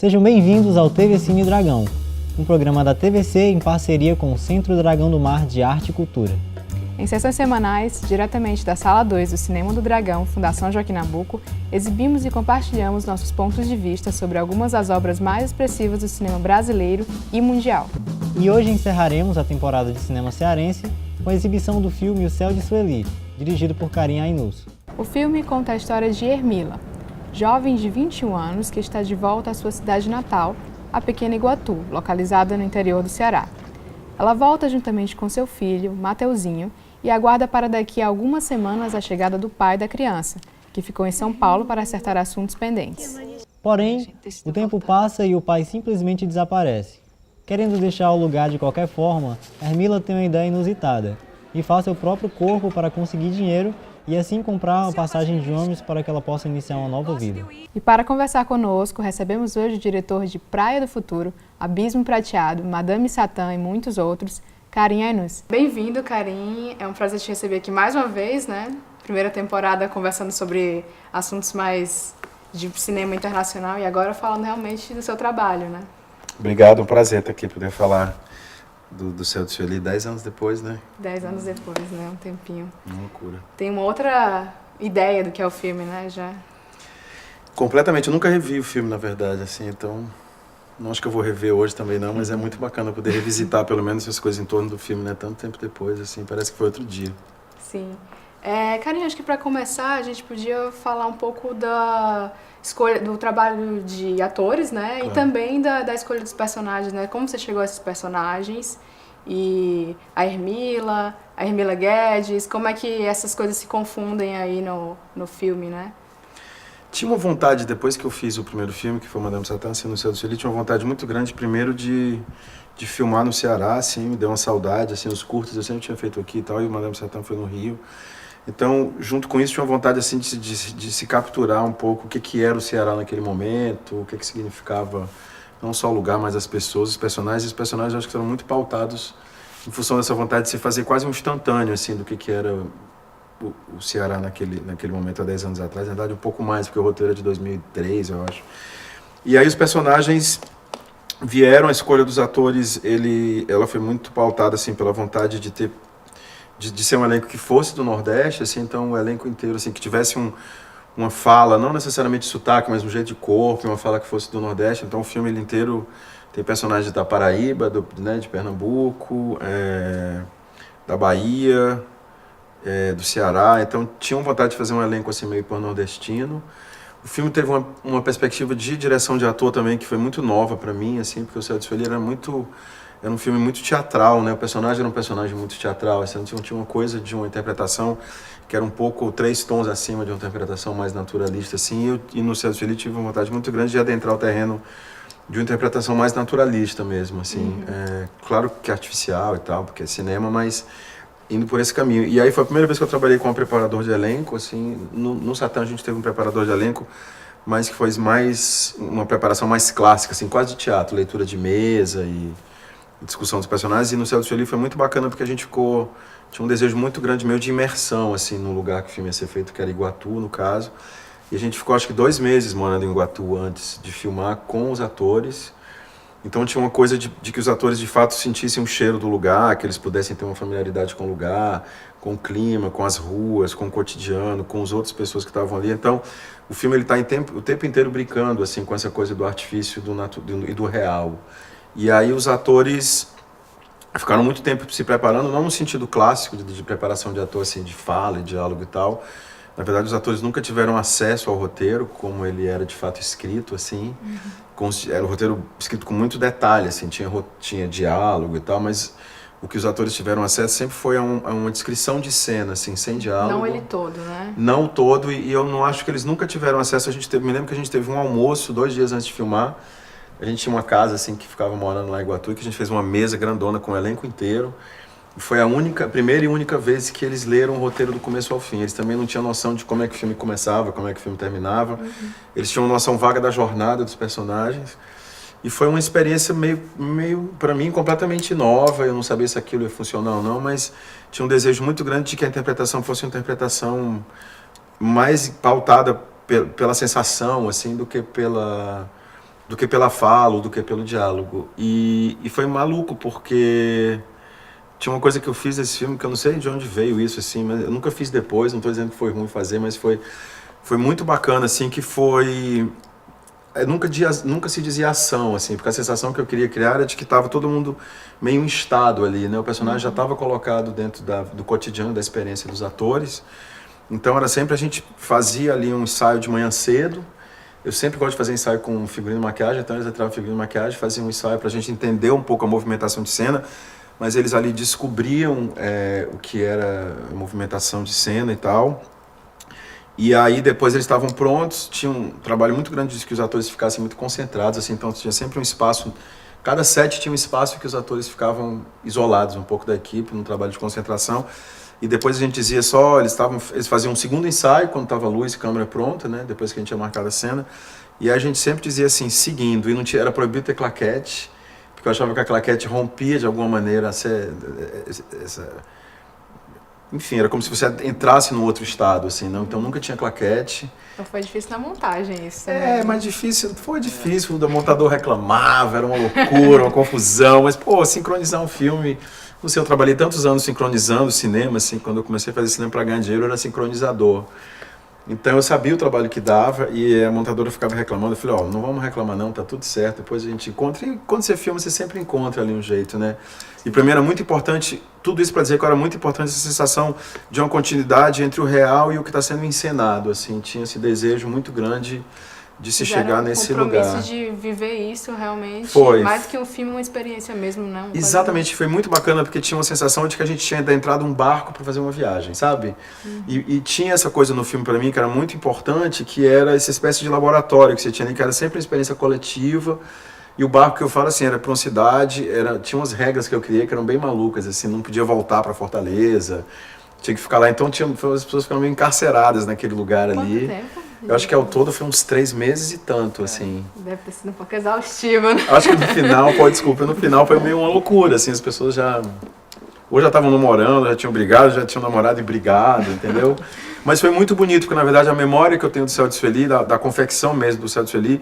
Sejam bem-vindos ao TV Cine Dragão, um programa da TVC em parceria com o Centro Dragão do Mar de Arte e Cultura. Em sessões semanais, diretamente da Sala 2 do Cinema do Dragão, Fundação Joaquim Nabuco, exibimos e compartilhamos nossos pontos de vista sobre algumas das obras mais expressivas do cinema brasileiro e mundial. E hoje encerraremos a temporada de cinema cearense com a exibição do filme O Céu de Sueli, dirigido por Karim Ainus. O filme conta a história de Hermila, jovem de 21 anos que está de volta à sua cidade natal, a pequena Iguatu, localizada no interior do Ceará. Ela volta juntamente com seu filho, Mateuzinho, e aguarda para daqui a algumas semanas a chegada do pai da criança, que ficou em São Paulo para acertar assuntos pendentes. Porém, o tempo passa e o pai simplesmente desaparece. Querendo deixar o lugar de qualquer forma, Hermila tem uma ideia inusitada e faz seu próprio corpo para conseguir dinheiro e assim comprar uma passagem de ônibus para que ela possa iniciar uma nova vida. E para conversar conosco, recebemos hoje o diretor de Praia do Futuro, Abismo Prateado, Madame Satã e muitos outros, Karim Ainus. Bem-vindo, Karim. É um prazer te receber aqui mais uma vez, né? Primeira temporada conversando sobre assuntos mais de cinema internacional e agora falando realmente do seu trabalho, né? Obrigado, um prazer estar aqui, poder falar do Céu de Sueli 10 anos depois, né? 10 anos depois, né? Um tempinho. Uma loucura. Tem uma outra ideia do que é o filme, né? Já. Completamente, eu nunca revi o filme, na verdade, assim, então não acho que eu vou rever hoje também não, mas é muito bacana poder revisitar pelo menos as coisas em torno do filme, né? Tanto tempo depois, assim, parece que foi outro dia. Sim. Karim, acho que para começar a gente podia falar um pouco da escolha, do trabalho de atores, né? Claro. E também da escolha dos personagens, né? Como você chegou a esses personagens e a Hermila Guedes, como é que essas coisas se confundem aí no filme, né? Tinha uma vontade, depois que eu fiz o primeiro filme, que foi Madame Satã, assim, no Céu de Sueli, tinha uma vontade muito grande, primeiro de filmar no Ceará, assim, me deu uma saudade, assim, os curtas eu sempre tinha feito aqui e tal, e o Madame Satã foi no Rio. Então, junto com isso, tinha uma vontade assim, de se capturar um pouco o que era o Ceará naquele momento, o que significava não só o lugar, mas as pessoas, os personagens. E os personagens, eu acho que foram muito pautados em função dessa vontade de se fazer quase um instantâneo assim, do que era o Ceará naquele momento, há 10 anos atrás. Na verdade, um pouco mais, porque o roteiro é de 2003, eu acho. E aí os personagens vieram, a escolha dos atores, ela foi muito pautada assim, pela vontade de ser um elenco que fosse do Nordeste, assim, então o elenco inteiro, assim, que tivesse uma fala, não necessariamente de sotaque, mas um jeito de corpo, uma fala que fosse do Nordeste. Então o filme ele inteiro tem personagens da Paraíba, né, de Pernambuco, da Bahia, do Ceará. Então tinham vontade de fazer um elenco assim meio pan-nordestino. O filme teve uma perspectiva de direção de ator também que foi muito nova para mim, assim, porque o Céu de Sueli era um filme muito teatral, né? O personagem era um personagem muito teatral, assim, tinha uma coisa de uma interpretação que era um pouco 3 tons acima de uma interpretação mais naturalista, assim, e no Céu de Sueli tive uma vontade muito grande de adentrar o terreno de uma interpretação mais naturalista mesmo, assim, claro que artificial e tal, porque é cinema, mas indo por esse caminho. E aí foi a primeira vez que eu trabalhei com um preparador de elenco, assim, no Satã a gente teve um preparador de elenco, mas que foi mais uma preparação mais clássica, assim, quase de teatro, leitura de mesa e discussão dos personagens. E no Céu de Sueli foi muito bacana porque a gente tinha um desejo muito grande meio de imersão, assim, no lugar que o filme ia ser feito, que era Iguatu, no caso. E a gente ficou, acho que 2 meses morando em Iguatu antes de filmar com os atores. Então tinha uma coisa de que os atores de fato sentissem o cheiro do lugar, que eles pudessem ter uma familiaridade com o lugar, com o clima, com as ruas, com o cotidiano, com as outras pessoas que estavam ali. Então o filme ele está o tempo inteiro brincando assim, com essa coisa do artifício e do real. E aí os atores ficaram muito tempo se preparando, não no sentido clássico de preparação de ator, assim, de fala e diálogo e tal. Na verdade, os atores nunca tiveram acesso ao roteiro, como ele era de fato escrito, assim. Era um roteiro escrito com muito detalhe, assim, tinha diálogo e tal, mas o que os atores tiveram acesso sempre foi a uma descrição de cena, assim, sem diálogo. Não ele todo, né? Não todo, e eu não acho que eles nunca tiveram acesso. Me lembro que a gente teve um almoço 2 dias antes de filmar. A gente tinha uma casa assim que ficava morando lá em Iguatu, que a gente fez uma mesa grandona com o elenco inteiro. E foi a primeira e única vez que eles leram o roteiro do começo ao fim. Eles também não tinham noção de como é que o filme começava, como é que o filme terminava. Eles tinham uma noção vaga da jornada dos personagens. E foi uma experiência meio para mim, completamente nova. Eu não sabia se aquilo ia funcionar ou não, mas tinha um desejo muito grande de que a interpretação fosse uma interpretação mais pautada pela sensação, assim, do que do que pela fala, do que pelo diálogo. E foi maluco, porque tinha uma coisa que eu fiz nesse filme, que eu não sei de onde veio isso, assim, mas eu nunca fiz depois, não estou dizendo que foi ruim fazer, mas foi muito bacana, assim, que foi... nunca se dizia ação, assim, porque a sensação que eu queria criar era de que estava todo mundo meio em estado ali, né? O personagem já estava colocado dentro do cotidiano, da experiência dos atores. Então era sempre, a gente fazia ali um ensaio de manhã cedo. Eu sempre gosto de fazer ensaio com figurino e maquiagem, então eles entravam figurino e maquiagem, faziam um ensaio para a gente entender um pouco a movimentação de cena, mas eles ali descobriam o que era a movimentação de cena e tal. E aí depois eles estavam prontos, tinha um trabalho muito grande de que os atores ficassem muito concentrados, assim, então tinha sempre um espaço, cada set tinha um espaço que os atores ficavam isolados um pouco da equipe, num trabalho de concentração. E depois a gente dizia só, eles faziam um segundo ensaio quando estava a luz e câmera pronta, né, depois que a gente tinha marcado a cena. E aí a gente sempre dizia assim, seguindo, e não tinha, era proibido ter claquete, porque eu achava que a claquete rompia de alguma maneira enfim, era como se você entrasse num outro estado, assim, não? Então nunca tinha claquete. Então foi difícil na montagem isso, né? Mas foi difícil, o montador reclamava, era uma loucura, uma confusão, mas, pô, sincronizar um filme... Não sei, eu trabalhei tantos anos sincronizando cinema, assim, quando eu comecei a fazer cinema para ganhar dinheiro, eu era sincronizador. Então eu sabia o trabalho que dava e a montadora ficava reclamando. Eu falei, não vamos reclamar não, tá tudo certo, depois a gente encontra. E quando você filma, você sempre encontra ali um jeito, né? E para mim era muito importante, tudo isso para dizer que era muito importante essa sensação de uma continuidade entre o real e o que está sendo encenado, assim. Tinha esse desejo muito grande de se chegar nesse lugar. O compromisso de viver isso realmente, mais do que um filme, uma experiência mesmo, né? Exatamente, foi muito bacana porque tinha uma sensação de que a gente tinha entrado um barco para fazer uma viagem, sabe? E tinha essa coisa no filme para mim que era muito importante, que era essa espécie de laboratório que você tinha ali, que era sempre uma experiência coletiva. E o barco que eu falo assim, era para uma cidade, tinha umas regras que eu criei que eram bem malucas, assim, não podia voltar para Fortaleza, tinha que ficar lá, então as pessoas ficaram meio encarceradas naquele lugar ali. Quanto tempo? Eu acho que ao todo foi uns 3 meses e tanto, assim. Deve ter sido um pouco exaustivo, né? Acho que no final, no final foi meio uma loucura, assim, as pessoas ou já estavam namorando, já tinham brigado, já tinham namorado e brigado, entendeu? Mas foi muito bonito, porque na verdade a memória que eu tenho do Céu de Sueli, da confecção mesmo do Céu de Sueli,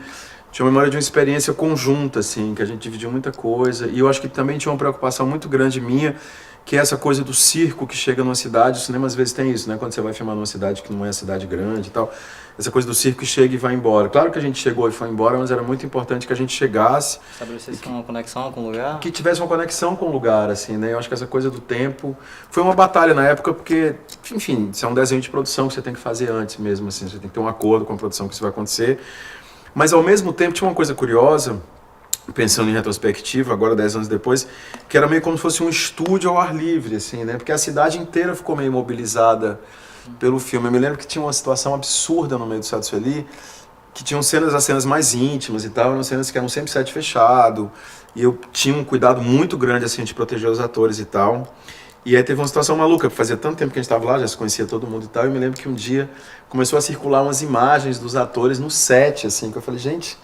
tinha uma memória de uma experiência conjunta, assim, que a gente dividiu muita coisa, e eu acho que também tinha uma preocupação muito grande minha, que é essa coisa do circo que chega numa cidade. O cinema às vezes tem isso, né? Quando você vai filmar numa cidade que não é cidade grande e tal, essa coisa do circo que chega e vai embora. Claro que a gente chegou e foi embora, mas era muito importante que a gente chegasse... Estabelecesse uma conexão com o lugar? Que tivesse uma conexão com o lugar, assim, né? Eu acho que essa coisa do tempo... Foi uma batalha na época, porque, enfim, isso é um desenho de produção que você tem que fazer antes mesmo, assim. Você tem que ter um acordo com a produção que isso vai acontecer. Mas, ao mesmo tempo, tinha uma coisa curiosa... Pensando em retrospectiva, agora 10 anos depois, que era meio como se fosse um estúdio ao ar livre, assim, né? Porque a cidade inteira ficou meio mobilizada pelo filme. Eu me lembro que tinha uma situação absurda no meio do Céu de Sueli, que tinham as cenas mais íntimas e tal, eram cenas que eram sempre set fechado, e eu tinha um cuidado muito grande, assim, de proteger os atores e tal. E aí teve uma situação maluca, porque fazia tanto tempo que a gente estava lá, já se conhecia todo mundo e tal, e eu me lembro que um dia começou a circular umas imagens dos atores no set, assim, que eu falei, gente...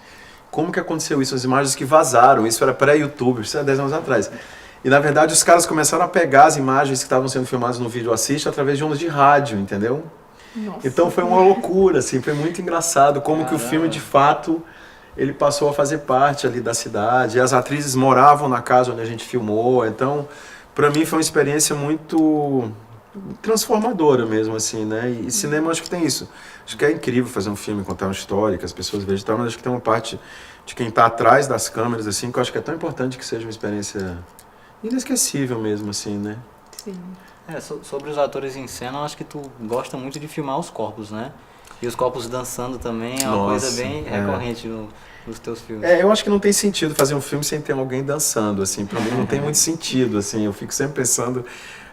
Como que aconteceu isso? As imagens que vazaram, isso era pré-YouTube, isso era 10 anos atrás. E na verdade os caras começaram a pegar as imagens que estavam sendo filmadas no vídeo assiste através de ondas de rádio, entendeu? Nossa. Então foi uma loucura, assim, foi muito engraçado como que o filme de fato ele passou a fazer parte ali da cidade. E as atrizes moravam na casa onde a gente filmou, então para mim foi uma experiência muito transformadora mesmo, assim, né? E cinema acho que tem isso. Acho que é incrível fazer um filme, contar uma história, que as pessoas vejam e tal, mas acho que tem uma parte de quem está atrás das câmeras, assim, que eu acho que é tão importante que seja uma experiência inesquecível mesmo, assim, né? Sim. Sobre os atores em cena, eu acho que tu gosta muito de filmar os corpos, né? E os corpos dançando também é uma coisa bem recorrente nos teus filmes. Eu acho que não tem sentido fazer um filme sem ter alguém dançando, assim, pra mim não tem muito sentido, assim, eu fico sempre pensando...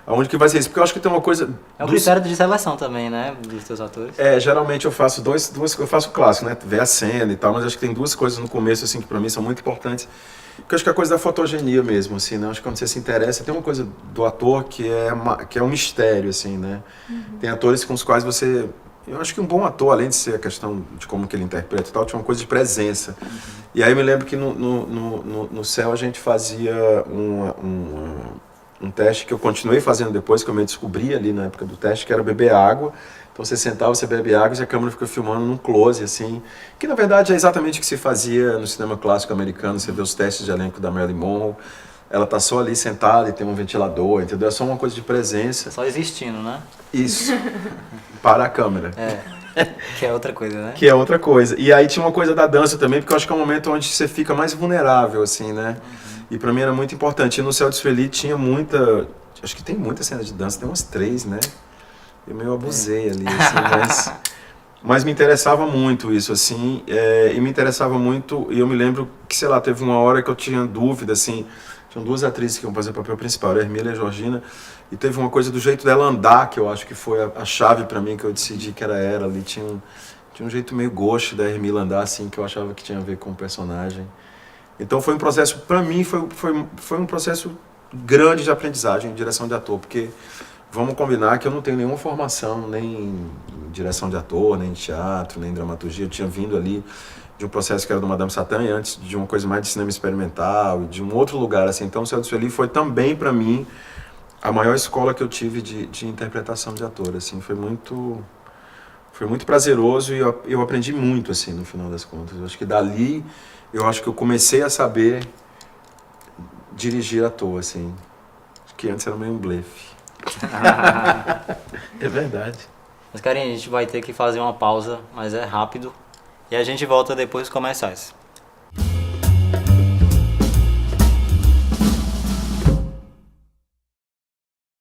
Aonde que vai ser isso? Porque eu acho que tem uma coisa... É um critério de seleção também, né? Dos teus atores. Geralmente eu faço eu faço o clássico, né? Ver a cena e tal, mas acho que tem 2 coisas no começo, assim, que pra mim são muito importantes. Porque eu acho que é a coisa da fotogenia mesmo, assim, né? Eu acho que quando você se interessa, tem uma coisa do ator que é um mistério, assim, né? Tem atores com os quais você... Eu acho que um bom ator, além de ser a questão de como que ele interpreta e tal, tinha uma coisa de presença. E aí eu me lembro que no Céu a gente fazia um um teste que eu continuei fazendo depois, que eu me descobri ali na época do teste, que era beber água. Então você sentava, você bebe água e a câmera fica filmando num close, assim, que na verdade é exatamente o que se fazia no cinema clássico americano. Você vê os testes de elenco da Marilyn Monroe, ela tá só ali sentada e tem um ventilador, entendeu? É só uma coisa de presença. Só existindo, né? Isso, para a câmera. Que é outra coisa, né? Que é outra coisa. E aí tinha uma coisa da dança também, porque eu acho que é um momento onde você fica mais vulnerável, assim, né? E pra mim era muito importante. E no Céu de Sueli tinha muita... Acho que tem muita cena de dança, tem umas 3, né? Eu meio abusei ali, assim, mas me interessava muito isso, assim, e me interessava muito, e eu me lembro que, sei lá, teve uma hora que eu tinha dúvida, assim, tinham 2 atrizes que iam fazer o papel principal, a Hermília e a Georgina, e teve uma coisa do jeito dela andar, que eu acho que foi a chave pra mim, que eu decidi que era ela ali, tinha um jeito meio gauche da Hermília andar, assim, que eu achava que tinha a ver com o personagem. Então foi um processo, pra mim, foi um processo grande de aprendizagem em direção de ator, porque... Vamos combinar que eu não tenho nenhuma formação, nem em direção de ator, nem em teatro, nem em dramaturgia. Eu tinha vindo ali de um processo que era do Madame Satã, e antes de uma coisa mais de cinema experimental, e de um outro lugar, assim. Então, o Céu de Sueli foi também, para mim, a maior escola que eu tive de interpretação de ator, assim. Foi muito prazeroso e eu aprendi muito, assim, no final das contas. Eu acho que dali, eu acho que eu comecei a saber dirigir ator, assim. Que antes era meio um blefe. É verdade. Mas, carinha, a gente vai ter que fazer uma pausa, mas é rápido. E a gente volta depois dos comerciais.